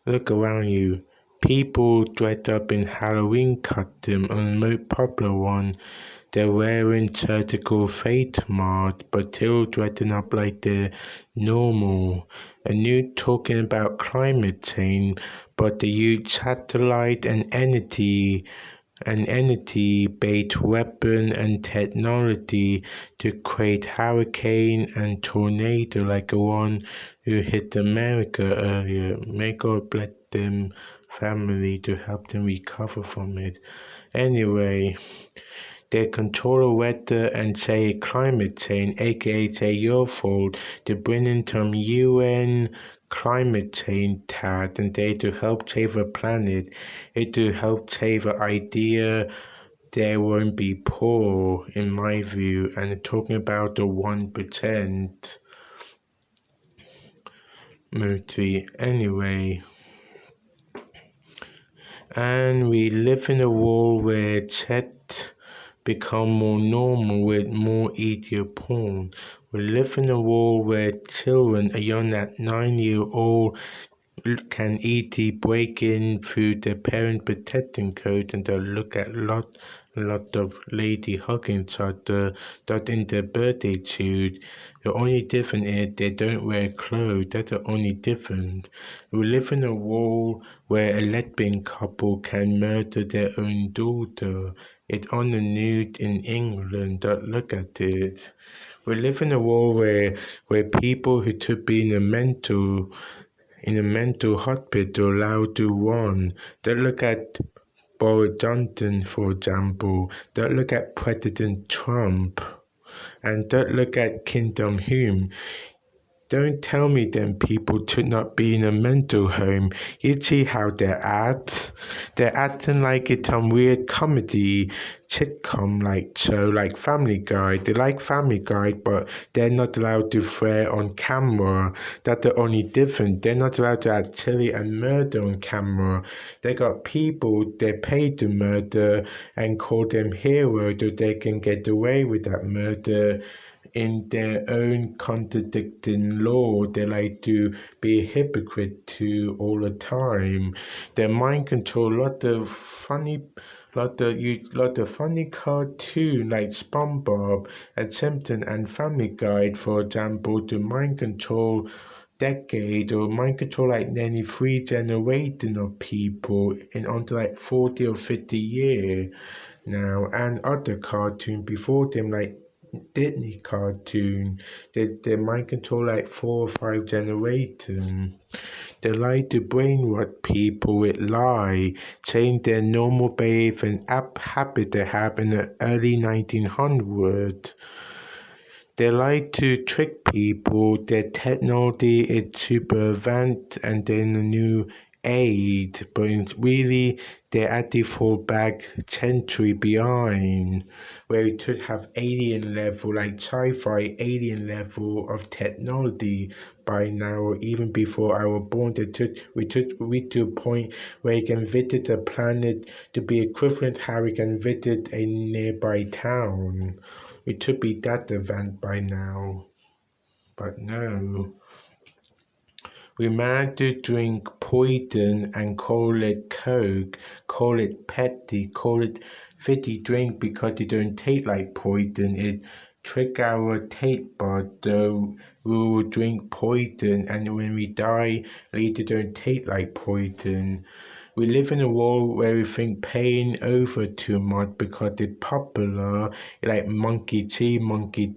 Look around you. People dressed up in Halloween costume, and the most popular one, they're wearing surgical face masks, but still dressing up like they're normal. And you talking about climate change, but they use satellite and entity-based weapon and technology to create hurricane and tornado like the one who hit America earlier. May God bless them family to help them recover from it. Anyway, they control the weather and say climate change, aka say your fault, to bring in some UN climate change task and they to help save the planet, it to help save the idea there won't be poor, in my view, and talking about the 1% movie anyway. And we live in a world where chat become more normal with more idiot porn. We live in a world where children, a young at 9-year-old, can easily break in through their parent protecting code and they'll look at lot of lady hugging each other that in their birthday suit. The only difference is they don't wear clothes. That's the only difference. We live in a world where a lesbian couple can murder their own daughter. It's on the news in England. Don't look at it. We live in a world where people who should be in a mental hospital allowed to run. Don't look at Boris Johnson, for example. Don't look at President Trump. And don't look at Kingdom Hume. Don't tell me them people should not be in a mental home. You see how they act? They're acting like it's some weird comedy sitcom like show like Family Guy. They like Family Guy, but they're not allowed to swear on camera. That's the only difference. They're not allowed to act silly and murder on camera. They got people they pay to murder and call them heroes so they can get away with that murder in their own contradicting law. They like to be a hypocrite to all the time. They mind control lot of funny cartoon like SpongeBob and Simpson and Family Guide, for example, to mind control decade or mind control like nearly 3 generations of people in under like 40 or 50 years now, and other cartoon before them like Disney cartoon. They mind control like 4 or 5 generations. They like to brainwash people with lie, change their normal behavior and habit they have in the early 1900s. They like to trick people. Their technology is super advanced and they're in a new age, but it's really they're at the fall back century behind, where we should have alien level, like sci-fi alien level of technology by now, or even before I was born. We should reach to a point where you can visit a planet to be equivalent how we can visit a nearby town. It should be that event by now, but no. We managed to drink poison and call it Coke, call it Pepsi, call it fizzy drink because it don't taste like poison. It trick our taste buds, so we will drink poison and when we die, later don't taste like poison. We live in a world where we think paying over too much because it's popular, like monkey see, monkey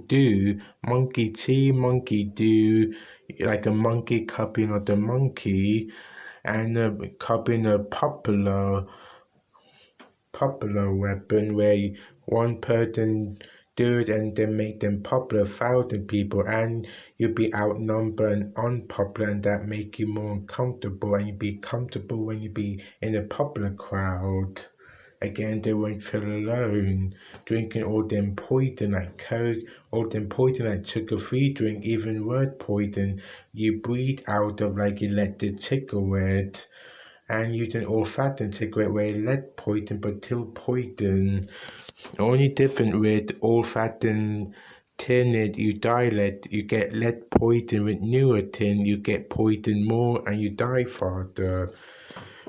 do, monkey see, monkey do, like a monkey copying of the monkey, and copying a popular weapon where one person do it and then make them popular, 1,000 people, and you'll be outnumbered and unpopular, and that make you more uncomfortable, and you be comfortable when you be in a popular crowd. Again, they won't feel alone. Drinking all them poison like Coke, all them poison like sugar-free drink, even word poison, you breathe out of like electric cigarette and using olfactory cigarette where lead poison but still poison. The only difference with olfactory tin, you die lead, you get lead poison. With newer tin, you get poisoned more and you die faster.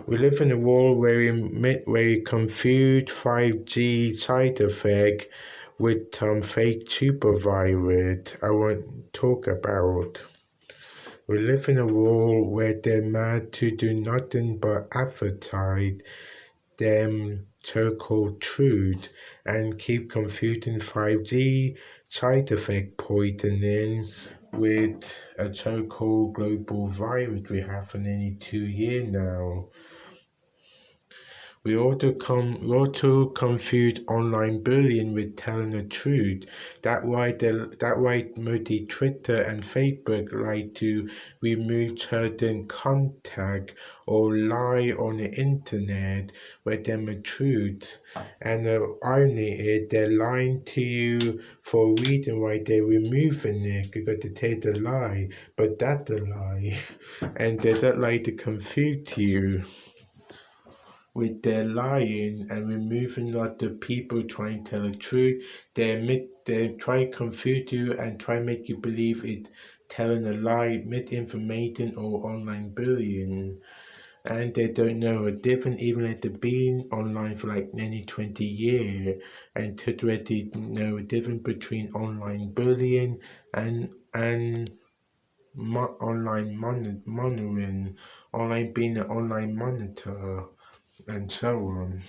We live in a world where we confuse 5G side effect with some fake super virus I won't talk about. We live in a world where they're mad to do nothing but advertise them so-called truth and keep confusing 5G side effect poisoning with a so-called global virus we have for nearly 2 years now. We also confuse online bullying with telling the truth. That why multi Twitter and Facebook like to remove certain contact or lie on the internet with them the truth. And the irony is they're lying to you for a reason why they're removing it because they tell the lie, but that's a lie. And they don't like to confuse you with their lying and removing lot of people trying to tell the truth. They try to confuse you and try to make you believe it telling a lie, misinformation or online bullying. And they don't know a difference even if they've been online for like nearly 20 years and to already know a difference between online bullying and online monitoring, online being an online monitor and so on.